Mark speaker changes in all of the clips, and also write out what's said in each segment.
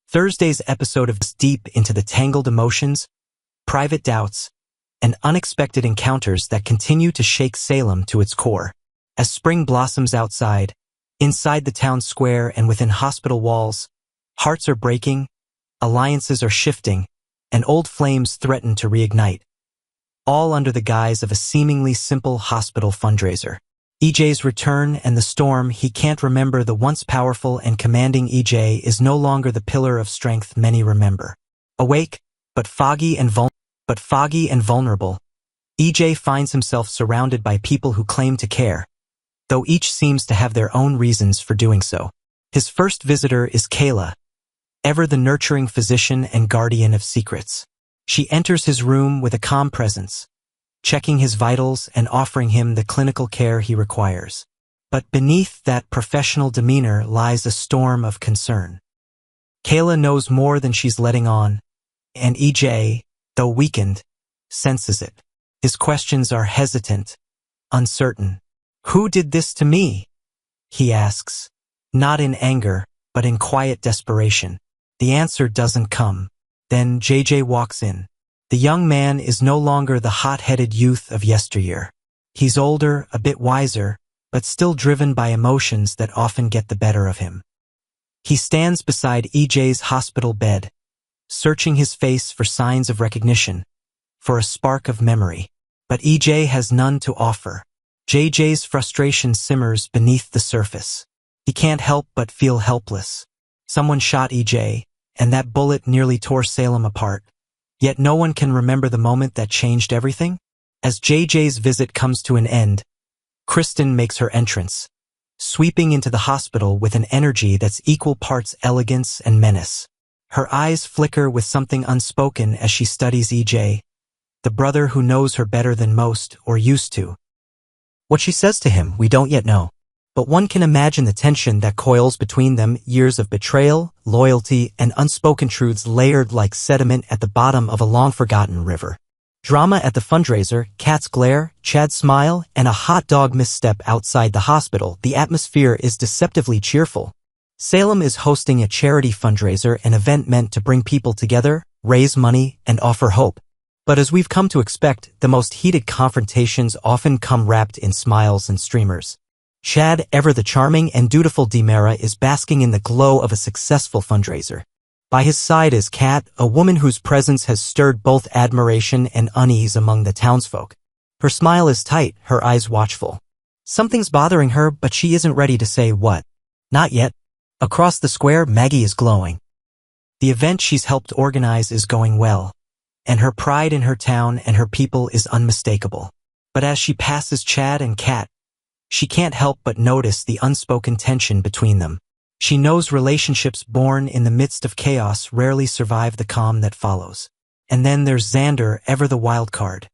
Speaker 1: Thursday's episode of deep into the tangled emotions, private doubts, and unexpected encounters that continue to shake Salem to its core. As spring blossoms outside, inside the town square and within hospital walls, hearts are breaking, alliances are shifting, and old flames threaten to reignite, all under the guise of a seemingly simple hospital fundraiser. EJ's return and the storm he can't remember. The once powerful and commanding EJ is no longer the pillar of strength many remember. Awake, but foggy and vulnerable, EJ finds himself surrounded by people who claim to care, though each seems to have their own reasons for doing so. His first visitor is Kayla, ever the nurturing physician and guardian of secrets. She enters his room with a calm presence, checking his vitals and offering him the clinical care he requires. But beneath that professional demeanor lies a storm of concern. Kayla knows more than she's letting on, and EJ, though weakened, senses it. His questions are hesitant, uncertain. "Who did this to me?" he asks, not in anger, but in quiet desperation. The answer doesn't come. Then JJ walks in. The young man is no longer the hot-headed youth of yesteryear. He's older, a bit wiser, but still driven by emotions that often get the better of him. He stands beside EJ's hospital bed, searching his face for signs of recognition, for a spark of memory. But EJ has none to offer. JJ's frustration simmers beneath the surface. He can't help but feel helpless. Someone shot EJ, and that bullet nearly tore Salem apart. Yet no one can remember the moment that changed everything. As JJ's visit comes to an end, Kristen makes her entrance, sweeping into the hospital with an energy that's equal parts elegance and menace. Her eyes flicker with something unspoken as she studies EJ, the brother who knows her better than most, or used to. What she says to him, we don't yet know. But one can imagine the tension that coils between them, years of betrayal, loyalty, and unspoken truths layered like sediment at the bottom of a long-forgotten river. Drama at the fundraiser, cat's glare, Chad's smile, and a hot dog misstep outside the hospital. The atmosphere is deceptively cheerful. Salem is hosting a charity fundraiser, an event meant to bring people together, raise money, and offer hope. But as we've come to expect, the most heated confrontations often come wrapped in smiles and streamers. Chad, ever the charming and dutiful Demera, is basking in the glow of a successful fundraiser. By his side is Kat, a woman whose presence has stirred both admiration and unease among the townsfolk. Her smile is tight, her eyes watchful. Something's bothering her, but she isn't ready to say what. Not yet. Across the square, Maggie is glowing. The event she's helped organize is going well, and her pride in her town and her people is unmistakable. But as she passes Chad and Kat, she can't help but notice the unspoken tension between them. She knows relationships born in the midst of chaos rarely survive the calm that follows. And then there's Xander, ever the wild card.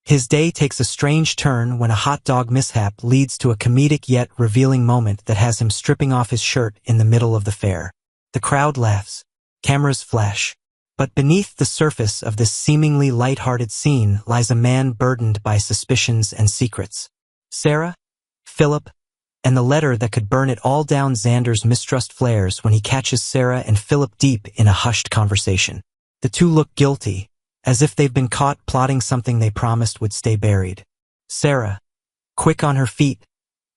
Speaker 1: His day takes a strange turn when a hot dog mishap leads to a comedic yet revealing moment that has him stripping off his shirt in the middle of the fair. The crowd laughs. Cameras flash. But beneath the surface of this seemingly light-hearted scene lies a man burdened by suspicions and secrets. Sarah, Philip, and the letter that could burn it all down. Xander's mistrust flares when he catches Sarah and Philip deep in a hushed conversation. The two look guilty, as if they've been caught plotting something they promised would stay buried. Sarah, quick on her feet,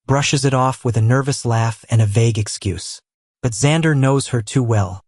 Speaker 1: brushes it off with a nervous laugh and a vague excuse. But Xander knows her too well.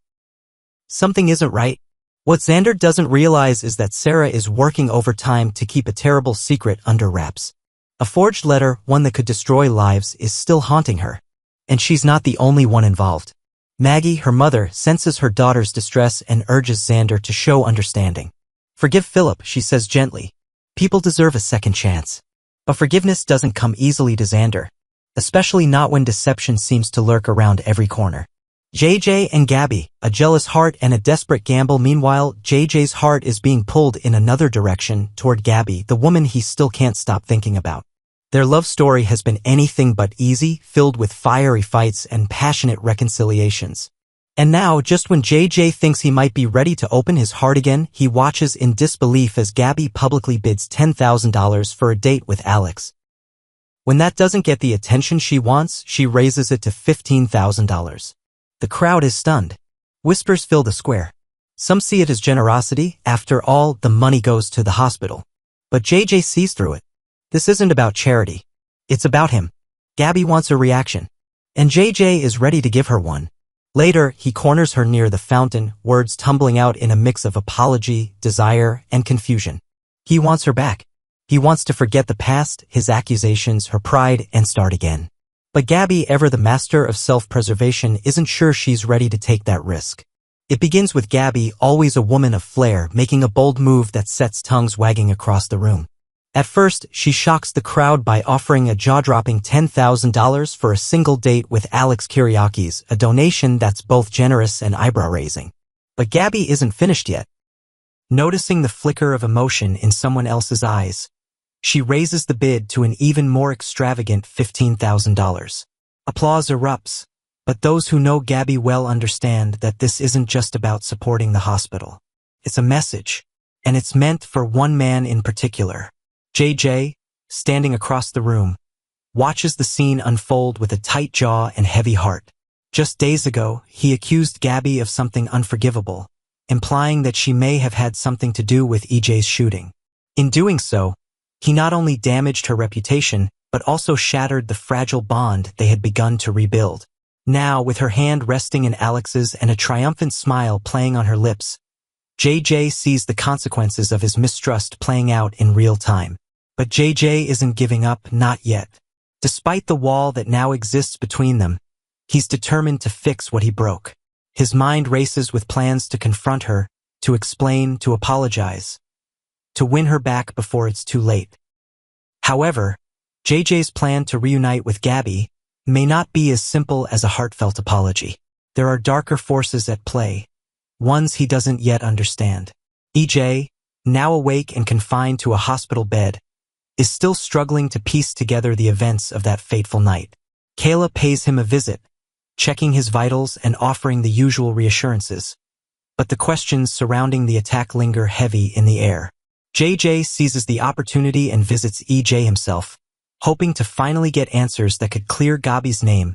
Speaker 1: Something isn't right. What Xander doesn't realize is that Sarah is working overtime to keep a terrible secret under wraps. A forged letter, one that could destroy lives, is still haunting her. And she's not the only one involved. Maggie, her mother, senses her daughter's distress and urges Xander to show understanding. Forgive Philip, she says gently. People deserve a second chance. But forgiveness doesn't come easily to Xander, especially not when deception seems to lurk around every corner. JJ and Gabby, a jealous heart and a desperate gamble. Meanwhile, JJ's heart is being pulled in another direction, toward Gabby, the woman he still can't stop thinking about. Their love story has been anything but easy, filled with fiery fights and passionate reconciliations. And now, just when JJ thinks he might be ready to open his heart again, he watches in disbelief as Gabby publicly bids $10,000 for a date with Alex. When that doesn't get the attention she wants, she raises it to $15,000. The crowd is stunned. Whispers fill the square. Some see it as generosity. After all, the money goes to the hospital. But JJ sees through it. This isn't about charity. It's about him. Gabby wants a reaction. And JJ is ready to give her one. Later, he corners her near the fountain, words tumbling out in a mix of apology, desire, and confusion. He wants her back. He wants to forget the past, his accusations, her pride, and start again. But Gabby, ever the master of self-preservation, isn't sure she's ready to take that risk. It begins with Gabby, always a woman of flair, making a bold move that sets tongues wagging across the room. At first, she shocks the crowd by offering a jaw-dropping $10,000 for a single date with Alex Kyriakis, a donation that's both generous and eyebrow-raising. But Gabby isn't finished yet. Noticing the flicker of emotion in someone else's eyes, she raises the bid to an even more extravagant $15,000. Applause erupts, but those who know Gabby well understand that this isn't just about supporting the hospital. It's a message, and it's meant for one man in particular. JJ, standing across the room, watches the scene unfold with a tight jaw and heavy heart. Just days ago, he accused Gabby of something unforgivable, implying that she may have had something to do with EJ's shooting. In doing so, he not only damaged her reputation, but also shattered the fragile bond they had begun to rebuild. Now, with her hand resting in Alex's and a triumphant smile playing on her lips, JJ sees the consequences of his mistrust playing out in real time. But JJ isn't giving up, not yet. Despite the wall that now exists between them, he's determined to fix what he broke. His mind races with plans to confront her, to explain, to apologize, to win her back before it's too late. However, JJ's plan to reunite with Gabby may not be as simple as a heartfelt apology. There are darker forces at play, ones he doesn't yet understand. EJ, now awake and confined to a hospital bed, is still struggling to piece together the events of that fateful night. Kayla pays him a visit, checking his vitals and offering the usual reassurances. But the questions surrounding the attack linger heavy in the air. JJ seizes the opportunity and visits EJ himself, hoping to finally get answers that could clear Gabby's name,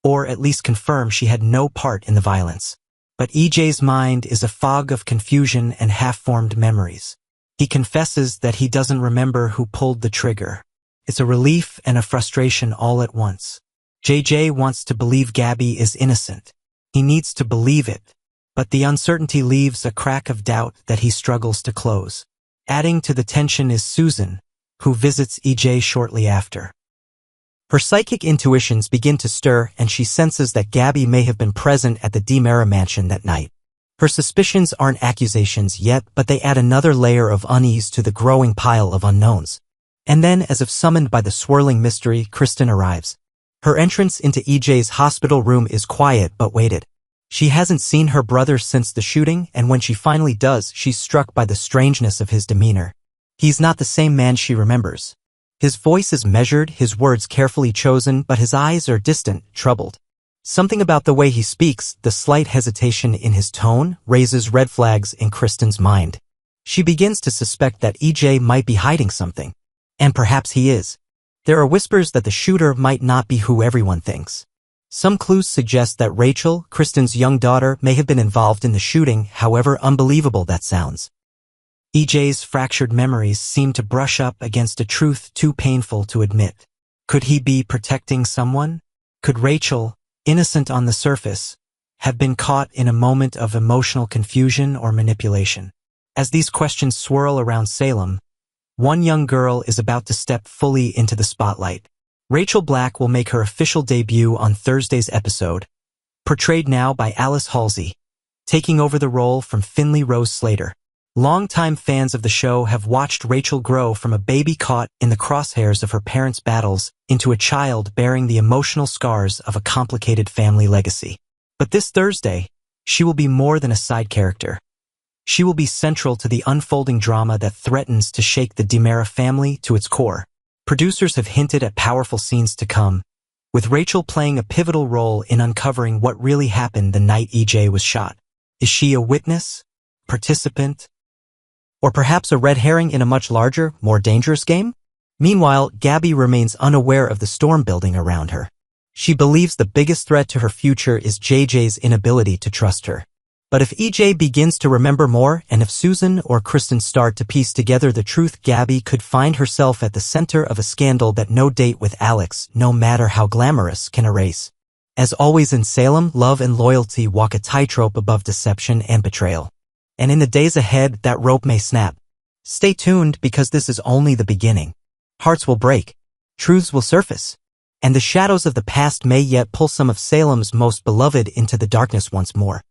Speaker 1: or at least confirm she had no part in the violence. But EJ's mind is a fog of confusion and half-formed memories. He confesses that he doesn't remember who pulled the trigger. It's a relief and a frustration all at once. JJ wants to believe Gabby is innocent. He needs to believe it, but the uncertainty leaves a crack of doubt that he struggles to close. Adding to the tension is Susan, who visits EJ shortly after. Her psychic intuitions begin to stir, and she senses that Gabby may have been present at the DeMera mansion that night. Her suspicions aren't accusations yet, but they add another layer of unease to the growing pile of unknowns. And then, as if summoned by the swirling mystery, Kristen arrives. Her entrance into EJ's hospital room is quiet but weighted. She hasn't seen her brother since the shooting, and when she finally does, she's struck by the strangeness of his demeanor. He's not the same man she remembers. His voice is measured, his words carefully chosen, but his eyes are distant, troubled. Something about the way he speaks, the slight hesitation in his tone, raises red flags in Kristen's mind. She begins to suspect that EJ might be hiding something. And perhaps he is. There are whispers that the shooter might not be who everyone thinks. Some clues suggest that Rachel, Kristen's young daughter, may have been involved in the shooting, however unbelievable that sounds. EJ's fractured memories seem to brush up against a truth too painful to admit. Could he be protecting someone? Could Rachel, innocent on the surface, have been caught in a moment of emotional confusion or manipulation? As these questions swirl around Salem, one young girl is about to step fully into the spotlight. Rachel Black will make her official debut on Thursday's episode, portrayed now by Alice Halsey, taking over the role from Finley Rose Slater. Longtime fans of the show have watched Rachel grow from a baby caught in the crosshairs of her parents' battles into a child bearing the emotional scars of a complicated family legacy. But this Thursday, she will be more than a side character. She will be central to the unfolding drama that threatens to shake the DeMera family to its core. Producers have hinted at powerful scenes to come, with Rachel playing a pivotal role in uncovering what really happened the night EJ was shot. Is she a witness, participant, or perhaps a red herring in a much larger, more dangerous game? Meanwhile, Gabby remains unaware of the storm building around her. She believes the biggest threat to her future is JJ's inability to trust her. But if EJ begins to remember more, and if Susan or Kristen start to piece together the truth, Gabby could find herself at the center of a scandal that no date with Alex, no matter how glamorous, can erase. As always in Salem, love and loyalty walk a tightrope above deception and betrayal. And in the days ahead, that rope may snap. Stay tuned, because this is only the beginning. Hearts will break, truths will surface, and the shadows of the past may yet pull some of Salem's most beloved into the darkness once more.